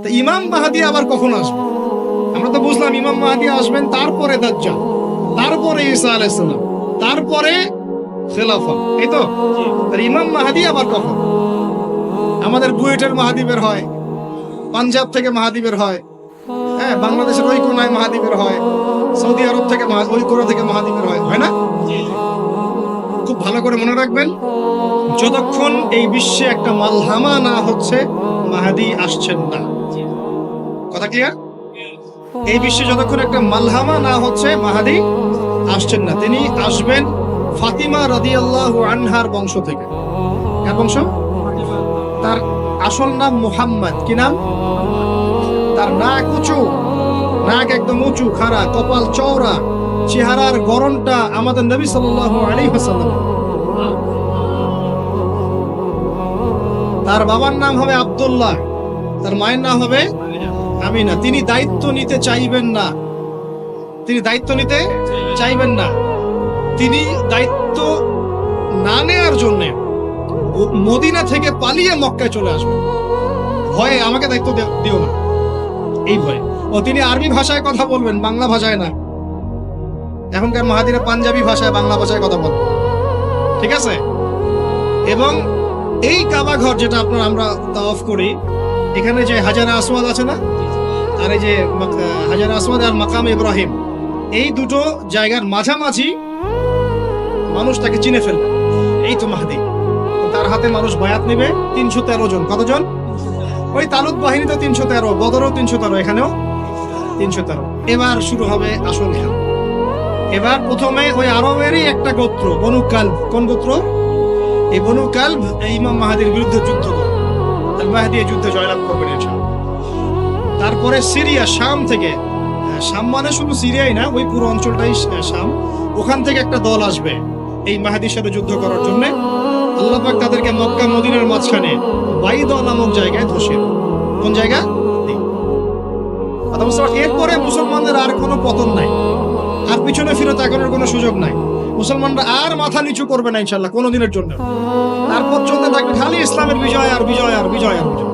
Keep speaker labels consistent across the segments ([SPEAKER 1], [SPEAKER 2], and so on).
[SPEAKER 1] তো ইমাম মাহদী আবার কখন আসবে? আমরা তো বুঝলাম ইমাম মাহদী আসবেন, তারপরে দাজ্জাল, তারপরে ঈসা আলাইহিস সালাম, তারপরে খেলাফত, এই তো। আর ইমাম মাহদী আবার কখন? আমাদের বুয়েটের মাহদী বের হয়, পাঞ্জাব থেকে মাহদী বের হয়, হ্যাঁ, বাংলাদেশের ওই কোনায় মাহদী বের হয়, সৌদি আরব থেকে ওই কোনা থেকে মাহদী বের হয়, হয় না? খুব ভালো করে মনে রাখবেন, যতক্ষণ এই বিশ্বে একটা মালহামা না হচ্ছে মাহদী আসছেন না। কথা ক্লিয়ার? এই বিশ্বে যতক্ষণ একটা মালহামা না হচ্ছে মাহদী আসছেন না। তিনি আসবেন ফাতিমা রাদিয়াল্লাহু আনহার বংশ থেকে। কার বংশ? তার আসল নাম মুহাম্মদ। কি নাম? তার নাক উঁচু, নাক একদম উঁচু, খাড়া, কপাল চওড়া, চেহারার গড়নটা আমাদের নবী সাল্লাল্লাহু আলাইহি ওয়াসাল্লাম। তার বাবার নাম হবে আব্দুল্লাহ, তার মায়ের নাম হবে আমিনা। তিনি দায়িত্ব নিতে চাইবেন না, তিনি দায়িত্ব নিতে চাইবেন না। তিনি দায়িত্ব না নেওয়ার জন্য মদিনা থেকে পালিয়ে মক্কায় চলে আসবেন। ভয়ে আমাকে দায়িত্ব দিও না, এই ভয়ে। ও তিনি আরবি ভাষায় কথা বলবেন, বাংলা ভাষায় না। এখনকার মাহাদিরা পাঞ্জাবি ভাষায়, বাংলা ভাষায় কথা বলবেন, ঠিক আছে? এবং এই কাবা ঘর যেটা আমরা তাওয়াফ করি, এখানে যে হাজারে আসওয়াদ আছে না, আর এই যে হাজারে আসওয়াদ আর মাকাম ইব্রাহিম, এই দুটো জায়গার মাঝামাঝি মানুষ তাকে চিনে ফেলবে, এই তো মাহদী। তার হাতে মানুষ বায়াত নেবে 313 জন। কতজন? ওই তালুত বাহিনী তো 313, বদরও 313, এখানেও 313। এবার শুরু হবে আসল খেলা। এবার প্রথমে ওই আরবেরই একটা গোত্র, বনু কালব। কোন গোত্র? এই বনু কালব ইমাম মাহদীর বিরুদ্ধে যুদ্ধ করে, আল মাহদী এই যুদ্ধে জয়লাভ করবেন ইনশাআল্লাহ। তারপরে সিরিয়া, শাম থেকে, শাম মানে শুধু সিরিয়াই না, ওই পুরো অঞ্চলটাই শাম, ওখান থেকে একটা দল আসবে এই মাহদীর সাথে যুদ্ধ করার জন্য। আল্লাহ পাক তাদেরকে মক্কা মদিনার মাঝখানে বাইদা নামক জায়গায় ধসিয়ে দেন। কোন জায়গা? এরপরে মুসলমানদের আর কোনো পতন নাই, আর পিছনে ফিরে তাকানোর কোনো সুযোগ নাই। মুসলমানরা আর মাথা নিচু করবে না ইনশাআল্লাহ কোনো দিনের জন্য। তারপর চলতে থাকবে খালি ইসলামের বিজয় আর বিজয় আর বিজয় আর বিজয়।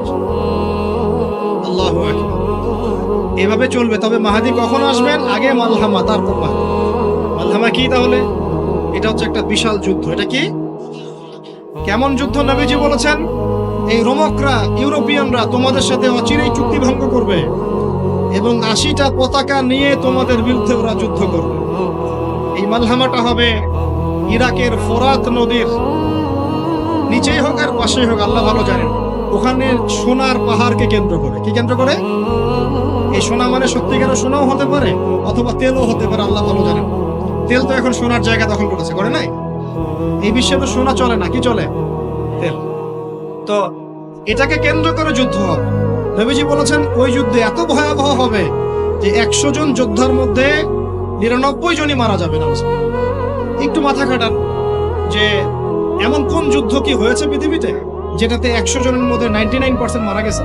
[SPEAKER 1] আল্লাহু আকবার। এভাবে চলবে। তবে মাহদী কখন আসবেন? আগে মালহামা, তারপর মাহদী। মালহামা কি তাহলে? এটা হচ্ছে একটা বিশাল যুদ্ধ। এটা কি? কেমন যুদ্ধ? নবীজি বলেছেন, এই রোমকরা, ইউরোপিয়ানরা তোমাদের সাথে অচিরেই চুক্তি ভঙ্গ করবে এবং 80টা পতাকা নিয়ে তোমাদের বিরুদ্ধে ওরা যুদ্ধ করবে। এই মালহামাটা হবে ইরাকের ফোরাত নদীর নিচেই হোক আর পাশেই হোক, আল্লাহ ভালো জানেন। ওখানে সোনার পাহাড়কে কেন্দ্র করে। কি কেন্দ্র করে? এই সোনা মানে সত্যিকারের সোনাও হতে পারে, অথবা তেলও হতে পারে, আল্লাহ ভালো জানেন। তেল তো এখন সোনার জায়গা দখল করেছে, করে নাই? এই বিশ্বে তো সোনা চলে না, কি চলে? তেল। তো এটাকে কেন্দ্র করে যুদ্ধ হবে। নবীজি বলেছেন ওই যুদ্ধে এত ভয়াবহ হবে যে 100 জন যোদ্ধার মধ্যে 99 জনই মারা যাবে না। একটু মাথা খাটান যে এমন কোন যুদ্ধ কি হয়েছে পৃথিবীতে যেটাতে 100 জনের মধ্যে 99% মারা গেছে?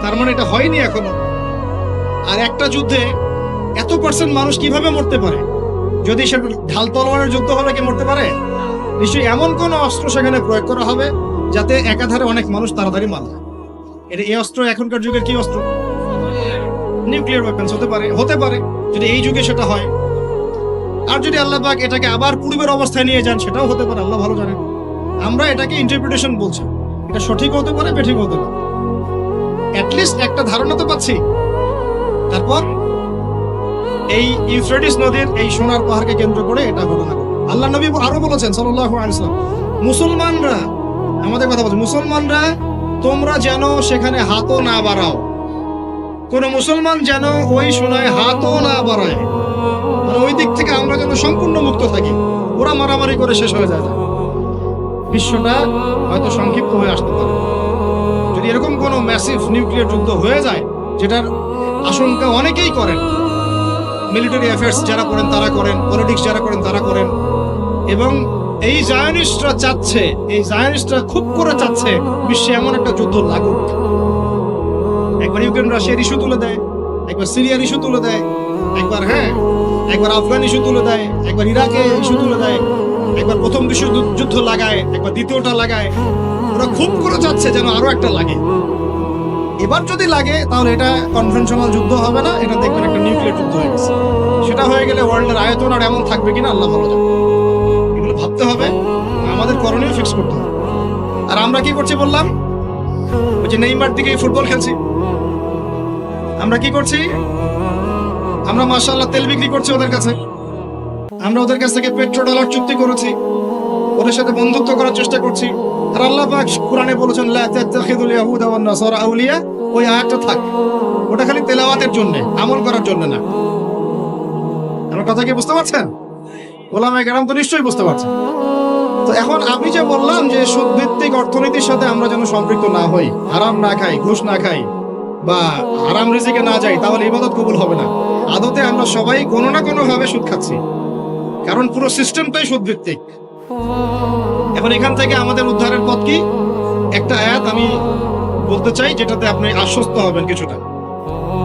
[SPEAKER 1] তার মানে এটা হয়নি এখনো। আর একটা যুদ্ধে এত পার্সেন্ট মানুষ কিভাবে মরতে পারে? যদি সেটা ঢাল তলোয়ারের যুদ্ধ হলে কি মরতে পারে? নিশ্চয়ই এমন কোন অস্ত্র সেখানে প্রয়োগ করা হবে যাতে একাধারে অনেক মানুষ তাড়াতাড়ি মারা যায়। এই অস্ত্র এখনকার যুগের কি অস্ত্র? নিউক্লিয়ার ওয়েপন্স হতে পারে, হতে পারে যদি এই যুগে সেটা হয়। আর যদি আল্লাহ পাক এটাকে আবার পূর্বের অবস্থায় নিয়ে যান, সেটাও হতে পারে, আল্লাহ ভালো জানেন। আমরা এটাকে ইন্টারপ্রিটেশন বলছি, এটা সঠিক হতে পারে, বেঠিক হতে পারে। অ্যাটলিস্ট একটা ধারণা তো পাচ্ছি। তারপর এই ইউফ্রেটিস নদীর এই সোনার পাহাড়কে কেন্দ্র করে এটা ঘটনা ঘটে। আল্লাহ নবী আরো বলেছেন সাল্লাল্লাহু আলাইহি ওয়াসাল্লাম, মুসলমানরা, আমাদের কথা বলছে, মুসলমানরা তোমরা যেন সেখানে হাতও না বাড়াও। কোন মুসলমান যেন ওই সোনায় হাতও না বাড়ায়, মানে ওই দিক থেকে আমরা যেন সম্পূর্ণ মুক্ত থাকি। ওরা মারামারি করে শেষ হয়ে যায়, বিশ্বটা হয়তো সংক্ষিপ্ত হয়ে আসতে পারে। যদি এরকম কোনো ম্যাসিভ নিউক্লিয়ার যুদ্ধ হয়ে যায়, যেটার আশঙ্কা অনেকেই করেন, মিলিটারি অ্যাফেয়ার্স যারা করেন তারা করেন, পলিটিক্স যারা করেন তারা করেন, এবং এই জায়নিস্টরা চাচ্ছে, এই জায়নিস্টরা খুব করে চাচ্ছে বিশ্বে এমন একটা যুদ্ধ লাগুক। একবার ইউক্রেন রাশিয়ার ইস্যু তুলে দেয়, একবার সিরিয়ার ইস্যু তুলে দেয়, একবার আফগান ইস্যু তুলে দেয়, একবার ইরাকে ইস্যু তুলে দেয়, একবার প্রথম বিশ্বযুদ্ধ লাগায়, একবার দ্বিতীয়টা লাগায়। ওরা খুব করে চাচ্ছে যেন আরো একটা লাগে। এবার যদি লাগে তাহলে এটা কনভেনশনাল যুদ্ধ হবে না, এটা দেখবেন একটা নিউক্লিয়ার যুদ্ধ হয়ে গেছে। সেটা হয়ে গেলে ওয়ার্ল্ডের আয়তন আর এমন থাকবে কিনা আল্লাহ ভালো জানে। এগুলো ভাবতে হবে, আমাদের করণীয় ফিক্স করতে হবে। আর আমরা কি করছি বললাম, ওই যে নেইমার দিকে ফুটবল খেলছি। আমরা কি করছি, আমরা মাশাআল্লাহ তেল বিক্রি করছি ওদের কাছে, আমরা ওদের কাছ থেকে পেট্রো ডলার চুক্তি করেছি, ওদের সাথে বন্ধুত্ব করার চেষ্টা করছি। আর আল্লাহ পাক কোরআনে বলেছেন লা তাত্তাখিযুল ইয়াহুদা ওয়ান নাসারা আউলিয়া, ওই আয়াতটা থাক, ওটা খালি তেলাওয়াতের জন্য, আমল করার জন্য না। আমার কথা কি বুঝতে পারছেন? ওলামায়ে কেরাম তো নিশ্চয়ই বুঝতে পারছেন। তো এখন আমি যে বললাম যে সুদ ভিত্তিক অর্থনীতির সাথে আমরা যেন সম্পৃক্ত না হই, হারাম না খাই, ঘুষ না খাই, বা হারাম রিজিকে না যাই, তাহলে ইবাদত কবুল হবে না। আদতে আমরা সবাই কোনো না কোনো ভাবে সুদ খাচ্ছি, কারণ পুরো সিস্টেমটাই সুদ ভিত্তিক। এখন এখান থেকে আমাদের উদ্ধারের পথ কি? একটা আয়াত আমি বলতে চাই, যেটাতে আপনি আশ্বস্ত হবেন কিছুটা।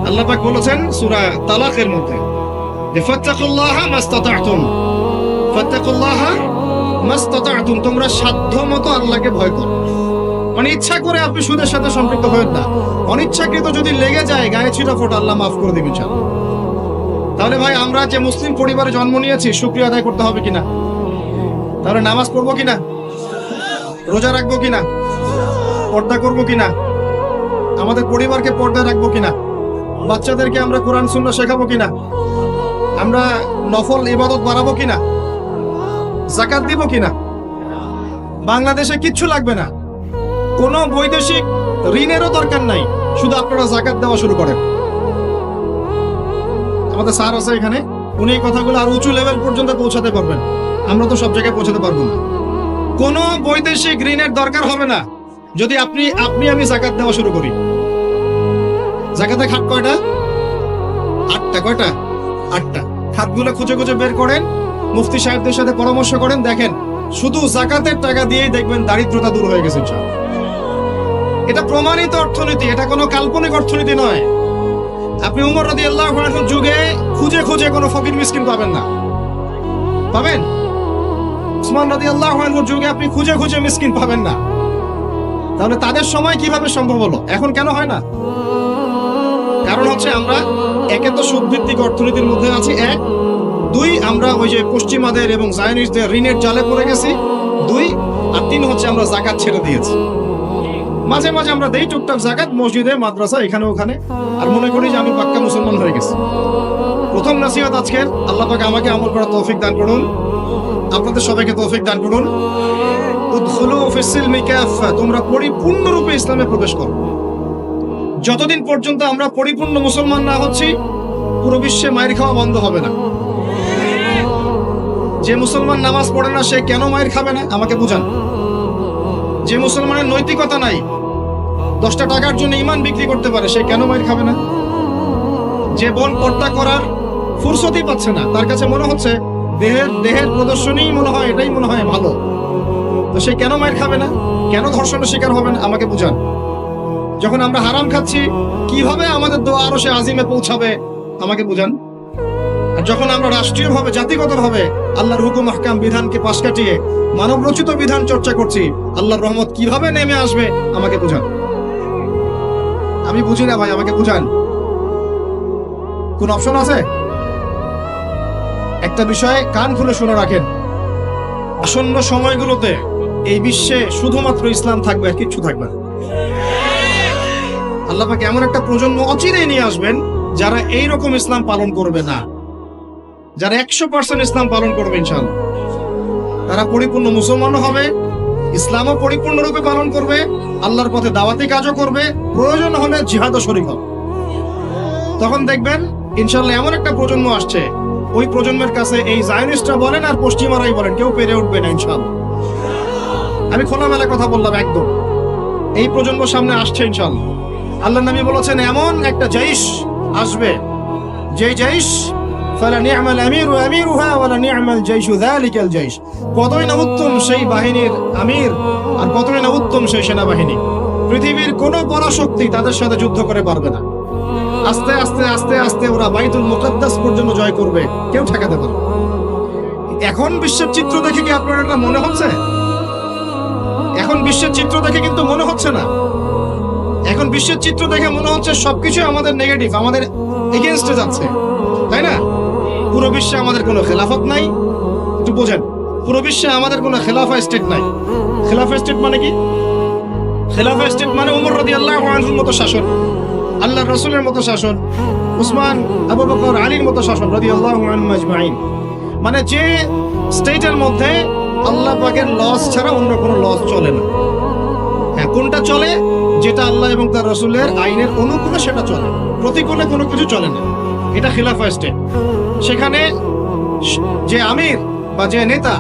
[SPEAKER 1] আল্লাহ পাক বলেছেন সূরা তালাকের মধ্যে, ফাত্তাকুল্লাহা মাস্তাতা'তুম, ফাত্তাকুল্লাহা মাস্তাতা'তুম, তোমরা সাধ্যমতো আল্লাহকে ভয় করো। মানে ইচ্ছা করে আপনি সুদের সাথে সম্পৃক্ত হবেন না, অনিচ্ছাকৃত যদি লেগে যায় গায়ে ছিটা ফোঁটা, আল্লাহ মাফ করে দিবেন ইনশাআল্লাহ। তাহলে ভাই আমরা যে মুসলিম পরিবারে জন্ম নিয়েছি, শুকরিয়া আদায় করতে হবে কিনা? তাহলে নামাজ পড়বো কিনা, রোজা রাখবো কিনা, পর্দা করবো কিনা, আমাদের পরিবারকে পর্দা রাখবো কিনা, বাচ্চাদেরকে আমরা কোরআন সুন্নাহ শেখাবো কিনা, আমরা নফল ইবাদত বাড়াবো কিনা, যাকাত দিব কিনা। বাংলাদেশে কিচ্ছু লাগবে না, কোনো বৈদেশিক ঋণেরও দরকার নাই, শুধু আপনারা যাকাত দেওয়া শুরু করেন। আমাদের স্যার আছে এখানে, উনি এই কথাগুলো আর উঁচু লেভেল পর্যন্ত পৌঁছাতে পারবেন, আমরা তো সব জায়গায় পৌঁছাতে পারবো না। কোনো বৈদেশিক ঋণের দরকার হবে না যদি আমি যাকাত দেওয়া শুরু করি। যাকাতের খাত কয়টা? 8টা। কয়টা? 8টা। খাতগুলো খুঁজে খুঁজে বের করেন, মুফতি সাহেবদের সাথে পরামর্শ করেন, দেখেন শুধু যাকাতের টাকা দিয়েই দেখবেন দারিদ্রতা দূর হয়ে গেছে। এটা প্রমাণিত অর্থনীতি, এটা কোনো কাল্পনিক অর্থনীতি নয়। আপনি উমর রাদিয়াল্লাহু আনহুর যুগে খুঁজে খুঁজে কোনো ফকির মিসকিন পাবেন না, পাবেন? উসমান রাদিয়াল্লাহু আনহুর যুগে আপনি খুঁজে খুঁজে মিসকিন পাবেন না। তাহলে তাদের সময় কিভাবে সম্ভব হলো, এখন কেন হয় না? কারণ হচ্ছে আমরা একে তো সুদভিত্তিক অর্থনীতির মধ্যে আছি, 1, 2 আমরা ওই যে পশ্চিমাদের এবং জায়নিস্টদের ঋণের জালে পড়ে গেছি, 2, আর 3 হচ্ছে আমরা যাকাত ছেড়ে দিয়েছি। মাঝে মাঝে আমরা দেই টুকটাক যাকাত মসজিদে, মাদ্রাসা, এখানে ওখানে, আর মনে করি যে আমি পাক্কা মুসলমান হয়ে গেছি। প্রথম নসিহত আজকের, আল্লাহ পাক আমাকে আমল করার তৌফিক দান করুন, আপনাদের সবাইকে তৌফিক দান করুন। উদখুলু ফিস সিলমি কাফা, তোমরা পরিপূর্ণরূপে ইসলামে প্রবেশ করো। যতদিন পর্যন্ত আমরা পরিপূর্ণ মুসলমান না হচ্ছি, পুরো বিশ্বে মায়ের খাওয়া বন্ধ হবে না। যে মুসলমান নামাজ পড়ে না, সে কেন মায়ের খাবে না আমাকে বুঝান। যে মুসলমানের নৈতিকতা নাই, 10টা টাকার জন্য ঈমান বিক্রি করতে পারে, সে কেন মায়ের খাবে না? যে বোন পর্দা করার ফুরসতই পাচ্ছে না, তার কাছে মনে হচ্ছে দেহের প্রদর্শনী মনে হয়, এটাই মনে হয় ভালো, তো সে কেন মায়ের খাবে না? কেন ধর্ষণের শিকার হবে না আমাকে বুঝান। যখন আমরা হারাম খাচ্ছি, কিভাবে আমাদের দোয়া আরশে আজিমে পৌঁছাবে আমাকে বুঝান। আর যখন আমরা রাষ্ট্রীয়ভাবে, জাতিগতভাবে আল্লাহর হুকুম আহকাম বিধানকে পাশ কাটিয়ে মানব রচিত বিধান চর্চা করছি, আল্লাহর রহমত কিভাবে নেমে আসবে আমাকে বুঝান। আমি বুঝি না ভাই, আমাকে বুঝান। কোন অপশন আছে? একটা বিষয়ে কান খুলে শুনে রাখেন, আসন্ন সময়গুলোতে এই বিশ্বে শুধুমাত্র ইসলাম থাকবে, আর কিচ্ছু থাকবে না। আল্লাহ পাক এমন একটা প্রজন্ম অচিরেই নিয়ে আসবেন যারা এইরকম ইসলাম পালন করবে না, যারা 100% ইসলাম পালন করবে ইনশাআল্লাহ। তারা পরিপূর্ণ মুসলমানও হবে, ইসলামও পরিপূর্ণরূপে পালন করবে, আল্লাহর পথে দাওয়াতি কাজও করবে, প্রয়োজন হলে জিহাদও শরীক হবে। তখন দেখবেন ইনশাআল্লাহ এমন একটা প্রজন্ম আসছে, ওই প্রজন্মের কাছে এই জায়নিস্টরা বলেন আর পশ্চিমারাই বলেন, কেউ পেরে উঠবে না ইনশাআল্লাহ। আমি খোলামেলা কথা বললাম, একদম এই প্রজন্ম সামনে আসছে ইনশাআল্লাহ। আল্লাহর নবী বলেছেন এমন একটা জাইশ আসবে, যে জাইশ ফালা নি'মাল আমিরু আমিরুহা ওয়ালা নি'মাল জাইশু যালিকাল জাইশ, কতই না উত্তম সেই বাহিনীর আমির আর কতই না উত্তম সেই সেনাবাহিনী। পৃথিবীর কোনো পরাশক্তি তাদের সাথে যুদ্ধ করে পারবে না। আস্তে আস্তে আস্তে আস্তে ওরা বাইতুল মুকাদ্দাস পর্যন্ত জয় করবে, কেউ ঠেকাতে পারবে। এখন বিশ্বের চিত্র দেখে কি আপনার এটা মনে হচ্ছে? এখন বিশ্বের চিত্র দেখে কিন্তু মনে হচ্ছে না। এখন বিশ্বের চিত্র দেখে মনে হচ্ছে সবকিছু আমাদের নেগেটিভ, আমাদের এগেইনস্টে যাচ্ছে, তাই না? পুরো বিশ্বে আমাদের কোনো খেলাফত নাই। একটু বোঝেন, পুরো বিশ্বে আমাদের কোনো খেলাফা স্টেট নাই। খেলাফা স্টেট মানে কি? খেলাফা স্টেট মানে ওমর রাদিয়াল্লাহু আনহুর মতো শাসন, আল্লাহর রাসূলের মতো শাসন, উসমান, আবু বকর, আলীর মতো শাসন রাদিয়াল্লাহু আনহুম আজমাইন। মানে যে স্টেটের মধ্যে আল্লাহ পাকের লস ছাড়া অন্য কোনো লস চলে না। হ্যাঁ, কোনটা চলে? যেটা আল্লাহ এবং তার রাসূলের আইনের অনুকূলে সেটা চলে, প্রতিকূলে কোনো কিছু চলে না। এটা খেলাফা স্টেট। সেখানে যে আমির বা যে নেতা,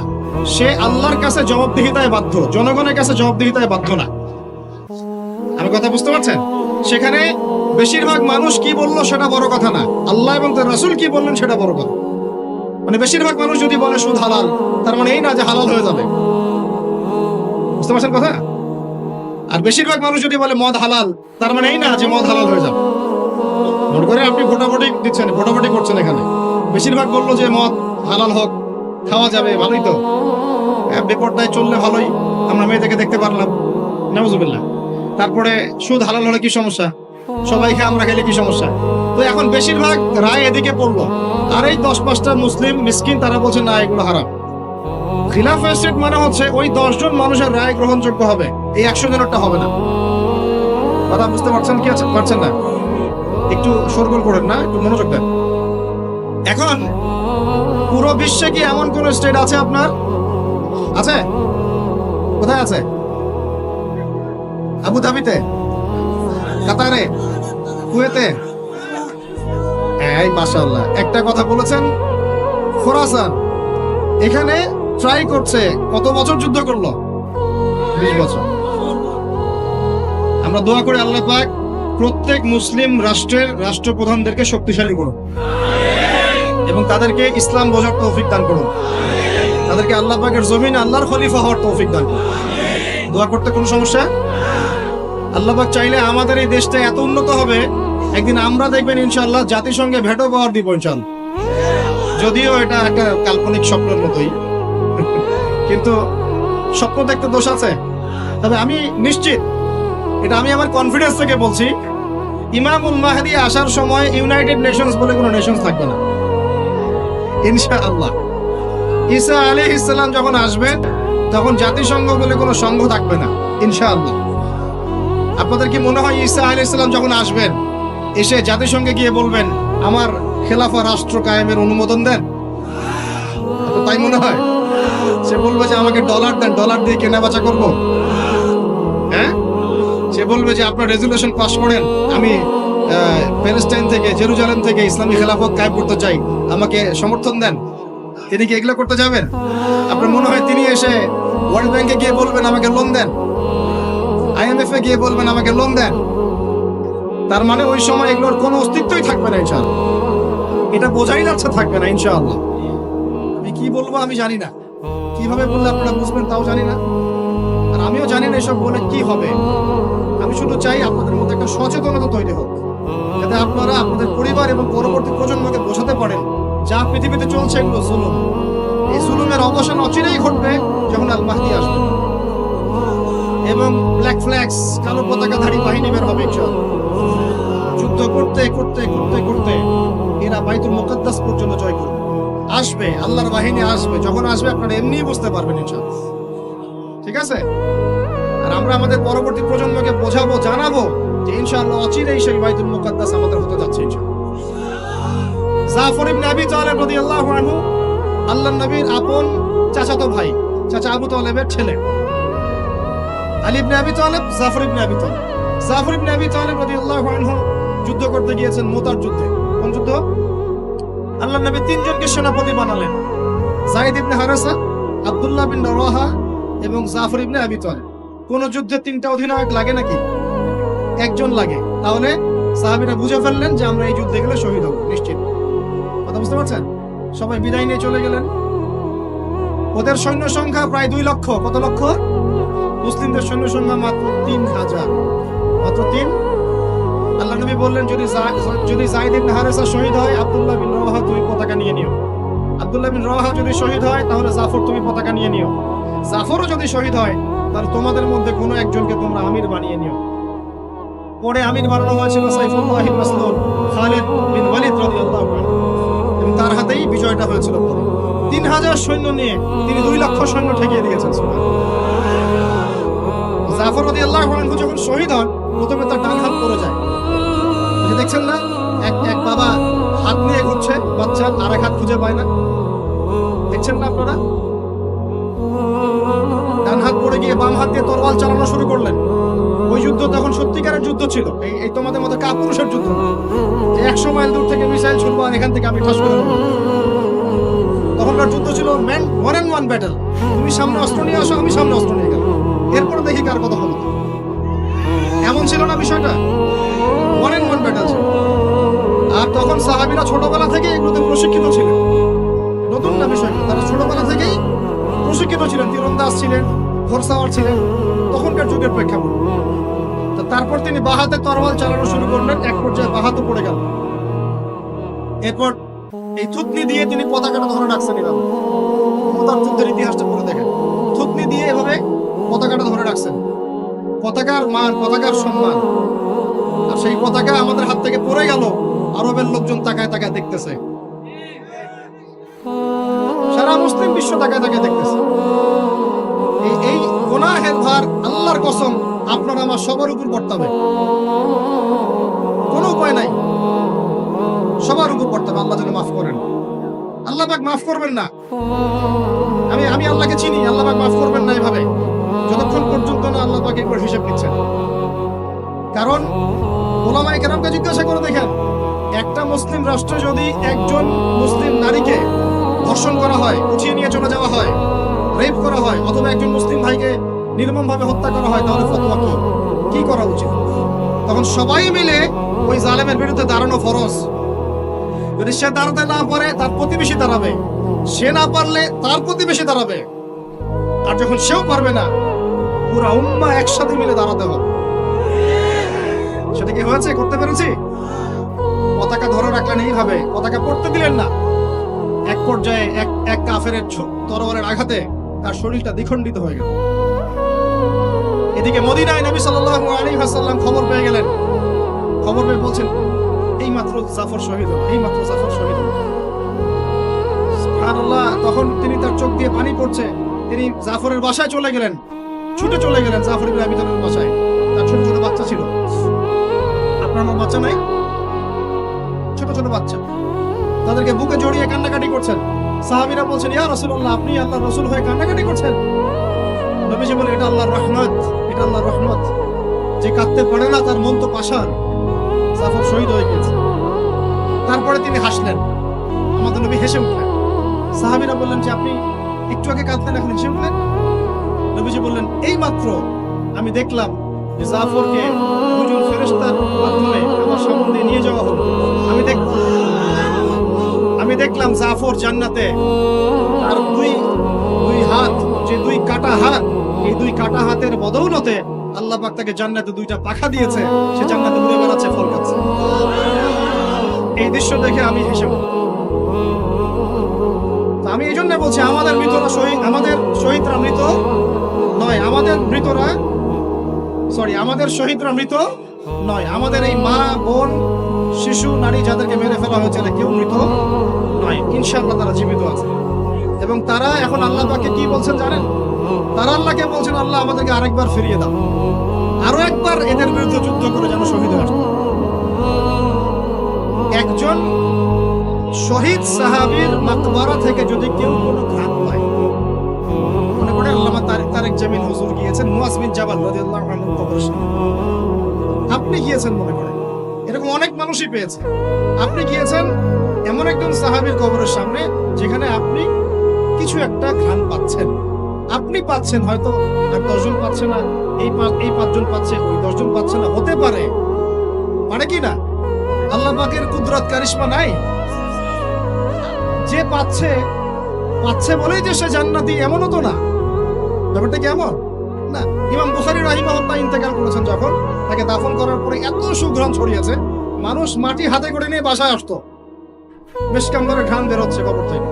[SPEAKER 1] সে আল্লাহর কাছে জবাবদিহিতায় বাধ্য, জনগণের কাছে জবাবদিহিতায় বাধ্য না। আমি কথা বুঝতে পারছেন? সেখানে বেশিরভাগ মানুষ কি বললো সেটা বড় কথা না, আল্লাহ এবং তার রাসূল কি বললেন সেটা বড় কথা। মানে বেশিরভাগ মানুষ যদি বলে সুদ হালাল, তার মানে এই না যে হালাল হয়ে যাবে। বুঝতে পারছেন কথা? আর বেশিরভাগ মানুষ যদি বলে মদ হালাল, তার মানে এই না যে মদ হালাল হয়ে যাবে। মনে করে আপনি ভোটাভুটি দিচ্ছেন, ভোটাভুটি করছেন, এখানে বেশিরভাগ বললো যে মদ হালাল হোক, খাওয়া যাবে, ভালোই তো, বেপরদায় চললে ভালোই, আমরা মেয়েদেরকে দেখতে পারলাম, নাউজুবিল্লাহ। তারপরে সুদ হালাল হলে কি সমস্যা? সবাই খায়, আমরা খেলে কি সমস্যা? তো এখন বেশিরভাগ রায় এদিকে পড়লো, আর এই 10-5টা মুসলিম মিসকিন তারা বলছে না, এগুলো হারাম। খিলাফা স্টেট মানে হচ্ছে ওই 10 জন মানুষের রায় গ্রহণযোগ্য হবে, এই 100 জনেরটা হবে না। কথা বুঝতে পারছেন কি? পারছেন না? একটু শোরগোল করেন না, একটু মনোযোগ দেন। এখন পুরো বিশ্বে কি এমন কোন স্টেট আছে আপনার? আছে? কোথায় আছে? আবুধাবিতে, কাতারে, কুয়েতে? এই মাশাআল্লাহ, একটা কথা বলেছেন, খোরাসান এখানে ট্রাই করছে, কত বছর যুদ্ধ করলো? 20 বছর। আমরা দোয়া করি আল্লাহ পাক প্রত্যেক মুসলিম রাষ্ট্রের রাষ্ট্রপ্রধানদেরকে শক্তিশালী করুন এবং তাদেরকে ইসলাম বোঝার তৌফিক দান করুন, তাদেরকে আল্লাহ পাকের জমিনে আল্লাহর খলিফা হওয়ার তৌফিক দান করুন। দোয়া করতে কোনো সমস্যা? আল্লাহ পাক চাইলে আমাদের এই দেশটা এত উন্নত হবে, একদিন আমরা দেখবেন ইনশাআল্লাহ জাতিসংঘে ভেটো পাওয়ার দিব ইনশাআল্লাহ। যদিও এটা একটা কাল্পনিক স্বপ্নের মতোই, কিন্তু স্বপ্ন দেখতে দোষ আছে। তবে আমি নিশ্চিত, এটা আমি আমার কনফিডেন্স থেকে বলছি, ইমামুল মাহদি আসার সময় ইউনাইটেড নেশনস বলে কোনো নেশনস থাকবে না ইনশাআল্লাহ। ঈসা আলাইহিস সালাম যখন আসবেন, তখন জাতিসংঘ বলে কোনো সংঘ থাকবে না ইনশাআল্লাহ। আপনাদের কি মনে হয় ঈসা আলাইহিস সালাম যখন আসবেন, এসে জাতিসংঘে গিয়ে বলবেন আমার খেলাফা রাষ্ট্র কায়েমের অনুমোদন দেন? তাই মনে হয়? সে বলবে যে আমাকে ডলার দেন, ডলার দিয়ে কেনা বেচা করবো। হ্যাঁ, সে বলবে যে আপনার রেজুলেশন পাস করেন, আমি প্যালেস্টাইন থেকে, জেরুজালেম থেকে ইসলামী খেলাফত কায়েম করতে চাই, আমাকে সমর্থন দেন। তিনি কি এগুলো করতে যাবেন? আপনার মনে হয় তিনি এসে ওয়ার্ল্ড ব্যাংকে গিয়ে বলবেন আমাকে লোন দেন, IMF এ গিয়ে বলবেন আমাকে লোন দেন? তার মানে ওই সময় এগুলোর কোনো অস্তিত্বই থাকবে না ইনশাআল্লাহ। এটা বোঝাই যাচ্ছে থাকবে না ইনশাআল্লাহ। আমি কি বলবো আমি জানি না, কিভাবে বললে আপনারা বুঝবেন তাও জানি না, আর আমিও জানি না এসব বলে কি হবে। আমি শুধু চাই আপনাদের মধ্যে একটা সচেতনতা তৈরি হোক, যাতে আপনারা আপনাদের পরিবার এবং পরবর্তী প্রজন্মকে বোঝাতে পারেন যা পৃথিবীতে চলছে এগুলো জুলুম। এই জুলুমের অবসান অচিরেই ঘটবে যখন আল মাহদি আসবে এবং ব্ল্যাক ফ্ল্যাগস, কালো পতাকাধারী বাহিনী বের হবে ইনশাআল্লাহ। যুদ্ধ করতে করতে করতে করতে এরা বাইতুল মুকাদ্দাস পর্যন্ত জয় করবে। আসবে, আল্লাহর বাহিনী আসবে। যখন আসবে আপনারা এমনিই বুঝতে পারবেন ইনশাআল্লাহ। ঠিক আছে? আর আমরা আমাদের পরবর্তী প্রজন্মকে বোঝাবো, জানাবো যে ইনশাআল্লাহ অচিরেই সেই বাইতুল মুকাদ্দাস আমাদের হতে যাচ্ছে ইনশাআল্লাহ। জাফর ইবনে আবি তালেব রাদিয়াল্লাহু আনহু আল্লাহর নবীর আপন চাচাতো ভাই, চাচা আবু তালেবের ছেলে। আলী ইবনে আবি তালেব, জাফর ইবনে আবি তালেব। জাফর ইবনে আবি তালেব রাদিয়াল্লাহু আনহু যুদ্ধ করতে গিয়েছেন, মুতার যুদ্ধে। কোন যুদ্ধ? আল্লাহর নবী 3 জনকে সেনাপতি বানালেন, যায়েদ ইবনে হারেসা, আব্দুল্লাহ বিন রাওয়াহা এবং জাফর ইবনে আবি তালেব। কোন যুদ্ধে 3টা অধিনায়ক লাগে নাকি? একজন লাগে। তাহলে সাহাবীরা বুঝে ফেললেন যে আমরা এই যুদ্ধে গেলে শহীদ হব নিশ্চিত। কথা বুঝতে পারছেন? সবাই বিদায় নিয়ে চলে গেলেন। ওদের সৈন্য সংখ্যা প্রায় 2 লক্ষ। কত লক্ষ? মুসলিমদের সৈন্য সংখ্যা মাত্র 3000, মাত্র 3। আল্লাহ নবী বললেন যদি যায়েদ ইবনে হারেসা শহীদ হয়, আব্দুল্লাহ বিন রাওয়াহা তুমি পতাকা নিয়ে নিও। আব্দুল্লাহ বিন রাওয়াহা যদি শহীদ হয়, তাহলে জাফর তুমি পতাকা নিয়ে নিও। জাফরও যদি শহীদ হয়, তাহলে তোমাদের মধ্যে কোনো একজনকে তোমরা আমির বানিয়ে নিও। পরে আমির বানানো হয়েছিল সাইফুল্লাহ মাসলুল খালিদ বিন ওয়ালিদ রাদিয়াল্লাহু আনহু, এবং তার হাতেই বিজয়টা হয়েছিল। পরে 3000 সৈন্য নিয়ে তিনি 2 লক্ষ সৈন্য ঠেকিয়ে দিয়েছেন। জাফর রাদিয়াল্লাহু আনহু যখন শহীদ হন, প্রথমে তার ডান হাত পড়ে যায়। যে দেখছেন না, এক বাবা হাত নিয়ে ঘুরছে, বাচ্চা আর এক হাত খুঁজে পায় না, দেখছেন না আপনারা? ডান হাত পড়ে গিয়ে বাম হাত দিয়ে তরোয়াল চালানো শুরু করলেন। ওই যুদ্ধ তখন সত্যিকারের যুদ্ধ ছিল, এই তোমাদের মতো কাপুরুষের যুদ্ধ না, যে 100 মাইল দূর থেকে মিসাইল ছুড়বো আর এখান থেকে আমি ঠাস করে দেবো। তখনকার যুদ্ধ ছিল ওয়ান অ্যান্ড ওয়ান ব্যাটল। তুমি সামনে অস্ত্র নিয়ে আসো, আমি সামনে অস্ত্র নিয়ে গেলাম, এরপরে দেখি কার কথা হলো। এমন ছিল না বিষয়টা, ওয়ান অ্যান্ড ওয়ান ব্যাটল ছিল। আর তখন সাহাবীরা ছোটবেলা থেকে এগুলোতে প্রশিক্ষিত ছিলেন, নতুন না বিষয়টা, তারা ছোটবেলা থেকেই প্রশিক্ষিত ছিলেন, তীরন্দাজ ছিলেন, ঘোড়সাওয়ার ছিলেন, তখনকার যুগের প্রেক্ষাপট। তারপর তিনি বাহাতে তরোয়াল চালানো শুরু করলেন, এক পর্যায়ে বাহাতে পড়ে গেল। এরপর এই থুতনি দিয়ে তিনি পতাকাটা ধরে রাখছেন। এভাবে তার যুদ্ধের ইতিহাসটা পড়ে দেখেন, থুতনি দিয়ে এভাবে পতাকাটা ধরে রাখছেন। পতাকার মান, পতাকার সম্মান। আর সেই পতাকা আমাদের হাত থেকে পড়ে গেল, আরবের লোকজন তাকায় তাকায় দেখতেছে, সারা মুসলিম বিশ্ব তাকায় তাকায় দেখতেছে। এই গুনাহের ভার আল্লাহর কসম আপনার আমার সবার উপর বর্তাবে, কোনো উপায় নাই, সবার উপর বর্তাবে। আল্লাহ যেন মাফ করেন, আল্লাহ পাক মাফ করবেন না। আমি আল্লাহকে চিনি, আল্লাহ পাক মাফ করবেন না এভাবে, যতক্ষণ পর্যন্ত না আল্লাহ পাক একবার হিসাব নিচ্ছেন। কারণ ওলামায়ে কেরামকে জিজ্ঞাসা করে দেখেন, একটা মুসলিম রাষ্ট্রে যদি একজন মুসলিম নারীকে ধর্ষণ করা হয়, উঠিয়ে নিয়ে চলে যাওয়া হয়, রেপ করা হয়, অথবা একজন মুসলিম ভাইকে নির্মমভাবে হত্যা করা হয়, তাহলে ফতোয়া কি করা উচিত? তখন সবাই মিলে ওই জালেমের বিরুদ্ধে দাঁড়ানো ফরজ। যদি সে দাঁড়াতে না পারে, তার প্রতিবেশী দাঁড়াবে, সে না পারলে তার প্রতিবেশী দাঁড়াবে, আর যখন সেও পারবে না, পুরা উম্মাহ একসাথে মিলে দাঁড়াতে হবে। সেটা কি হয়েছে? করতে পেরেছি? পতাকা ধরে রাখলেন এইভাবে, পতাকা পড়তে দিলেন না। এক পর্যায়ে এক কাফেরের তরবারের আঘাতে তার শরীরটা দ্বিখণ্ডিত হয়ে গেল। এদিকে মদিনায় নবী সাল্লাল্লাহু আলাইহি ওয়াসাল্লাম খবর পেয়ে গেলেন। খবর পেয়ে বলছেন, এইমাত্র জাফর শহীদ হলো, এইমাত্র জাফর শহীদ হলো। সুবহানাল্লাহ। তখন তার চোখ দিয়ে পানি পড়ছে। তিনি জাফরের বাসায় চলে গেলেন, ছুটে চলে গেলেন জাফর ইবনে আবী তালেবের বাসায়। তার ছোট ছোট বাচ্চা ছিল। আপনার আমার বাচ্চা নাই? ছোট ছোট বাচ্চা, তাদেরকে বুকে জড়িয়ে কান্নাকাটি করছেন। সাহাবীরা বলছেন, ইয়া রাসূলুল্লাহ, আপনি আল্লাহর রাসূল হয়ে কান্নাকাটি করছেন? নবীজি বলেন, এটা আল্লাহর রহমত, এটা আল্লাহর রহমত। যে কাঁদতে পারে না তার মন তো পাষাণ। জাফর শহীদ হয়ে গেছে। তারপরে তিনি হাসলেন, আমাদের নবী হেসে উঠলেন। সাহাবীরা বললেন যে, আপনি একটু আগে কাঁদলেন, এখন হেসে উঠলেন? নবীজি বললেন, এই মাত্র আমি দেখলাম যে জাফরকে দুজন ফেরেশতার মাধ্যমে আমার সামনে দিয়ে নিয়ে যাওয়া হলো। আমি দেখলাম জাফর জান্নাতে, আর দুই হাত, যে দুই কাটা হাত, এই দুই কাটা হাতের বদৌলতে আল্লাহ পাক তাকে জান্নাতে দুইটা পাখা দিয়েছে, সে জান্নাতে উড়ে বেড়াচ্ছে, ফল খাচ্ছে। এই দৃশ্য দেখে আমি হেসে উঠলাম। আমি এই জন্য বলছি, আমাদের শহীদরা মৃত নয়, আমাদের শহীদরা মৃত নয়। আমাদের এই মা, বোন, শিশু, নারী যাদেরকে মেরে ফেলা হয়েছে, কেউ মৃত নয়। ইনশাআল্লাহ তারা জীবিত আছে, এবং তারা এখন আল্লাহ পাককে কি বলছেন জানেন? তারা আল্লাহকে বলছেন, আল্লাহ আমাদেরকে আরেকবার ফিরিয়ে দাও, আরো একবার এদের বিরুদ্ধে যুদ্ধ করে যেন শহীদ হয়ে আসে। একজন শহীদ সাহাবীর মাকবারা থেকে যদি কেউ কোনো ঘাত পায়, মনে করে আল্লামা তারেক জামিল হুজুর গিয়েছেন মুআজ বিন জাবাল রাদিয়াল্লাহু আনহু কবরের সামনে, আপনি গিয়েছেন মনে করে, এরকম অনেক মানুষই পেয়েছে। আপনি গিয়েছেন এমন একজন সাহাবীর কবরের সামনে যেখানে আপনি কিছু একটা ঘ্রাণ পাচ্ছেন, আপনি পাচ্ছেন, হয়তো আর 10 জন পাচ্ছে না, এই 5 জন পাচ্ছে, ওই 10 জন পাচ্ছে না, হতে পারে কি না? আল্লাহ পাকের কুদরত কারিশমা নাই? যে পাচ্ছে বলেই যে সে জান্নাতি, এমনও তো না। ব্যাপারটা কি এমন না? ইমাম বুখারী রাহিমাহুল্লাহ ইন্তেকাল করেছেন, যখন তাকে দাফন করার পরে এত সুঘ্রাণ ছড়িয়েছে, মানুষ মাটি হাতে করে নিয়ে বাসায় আসতো, বেশ কেমন করে ঘ্রাণ বেরোচ্ছে কবর থেকে।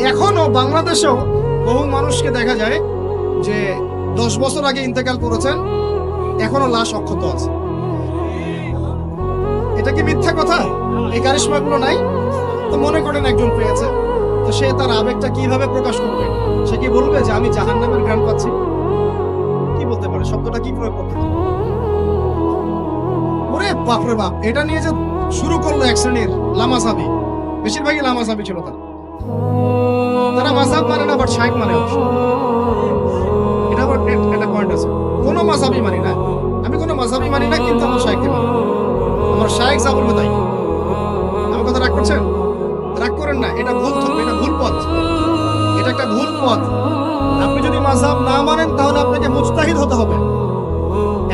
[SPEAKER 1] এখনো বাংলাদেশেও বহু মানুষকে দেখা যায় যে 10 বছর আগে ইন্তেকাল করেছেন, এখনো লাশ অক্ষত আছে। এটা কি মিথ্যা কথা? এই কারিশমা গুলো নাই? তো মনে করেন একজন পেয়েছে, তো সে তার আবেগটা কিভাবে প্রকাশ করবে? সে কি বলবে যে আমি জাহান্নামের ঘ্রাণ পাচ্ছি? কি বলতে পারে? শব্দটা কি প্রয়োগ করতে পারে? ওরে বাপরে বাপ, এটা নিয়ে যে শুরু করলো এক শ্রেণীর লামাসাবি, বেশিরভাগই লামাসাবি ছিল তারা মাযহাব মানে না, বাট শাইখ মানে অবশ্য। এটা আবার একটা পয়েন্ট আছে, কোনো মাযহাবই মানি না, আমি কোনো মাযহাবই মানি না, কিন্তু আমার শাইখকে মানি, আমার শাইখ যা বলবে তাই। আমার কথা রাগ করছেন? রাগ করেন না, এটা ভুল, এটা ভুল পথ, এটা একটা ভুল পথ। আপনি যদি মাযহাব না মানেন তাহলে আপনাকে মুজতাহিদ হতে হবে।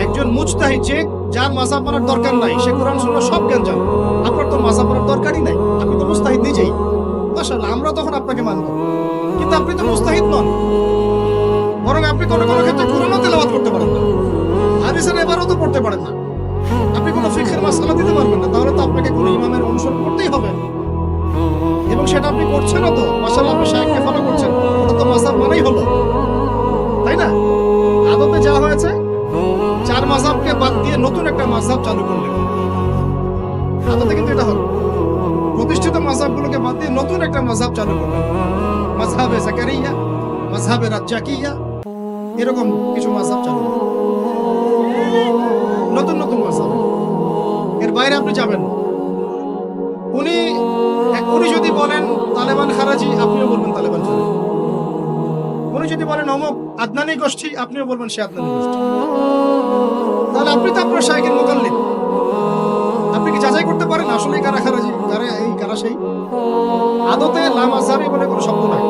[SPEAKER 1] একজন মুজতাহিদ, যে যার মাযহাব মানার দরকার নাই, সে কোরআন সুন্নাহ সব জ্ঞান জানে। আপনার তো মাযহাব মানার দরকারই নাই, আপনি তো মুজতাহিদ নিজেই। মাশাআল্লাহ, আমরা তখন আপনাকে মানব, কিন্তু আপনি তো মুজতাহিদ নন। বরং আপনি কোনো কোনো ক্ষেত্রে কোরআনও তেলাওয়াত করতে পারেন না, হাদিসের ইবারতও পড়তে পারেন না, আপনি কোনো ফিকহের মাসআলা দিতে পারবেন না। তাহলে তো আপনাকে কোনো ইমামের অনুসরণ করতেই হবে, এবং সেটা আপনি করছেন না। তো মাশাআল্লাহ, আপনি শাইখকে ফলো করছেন, ওটা তো মাযহাব মানেই হলো, তাই না? আদতে যা হয়েছে, চার মাযহাবকে বাদ দিয়ে নতুন একটা মাযহাব চালু করলেন। আদতে কিন্তু এটা হলো, প্রতিষ্ঠিত মাযহাবগুলোকে বাদ দিয়ে নতুন একটা মাযহাব চালু করলেন। মাযহাবে জাকারিয়া, মাযহাবে রাজ্জাকিয়া, এরকম কিছু মাযহাব চালু করলেন, নতুন নতুন মাযহাব। এর বাইরে আপনি যাবেন না। উনি যদি বলেন তালেবান খারাজি, আপনিও বলবেন তালেবান খারাজি। উনি যদি বলেন অমুক আদনানি গোষ্ঠী, আপনিও বলবেন সে আদনানি গোষ্ঠী। তাহলে আপনি তো আপনার শাইখের মুকাল্লিদ। আপনি কি যাচাই করতে পারেন আসলে কারা খারাজি, কারা এই কারা সেই? আদতে লা মাযহাবি বলে কোনো শব্দ নাই।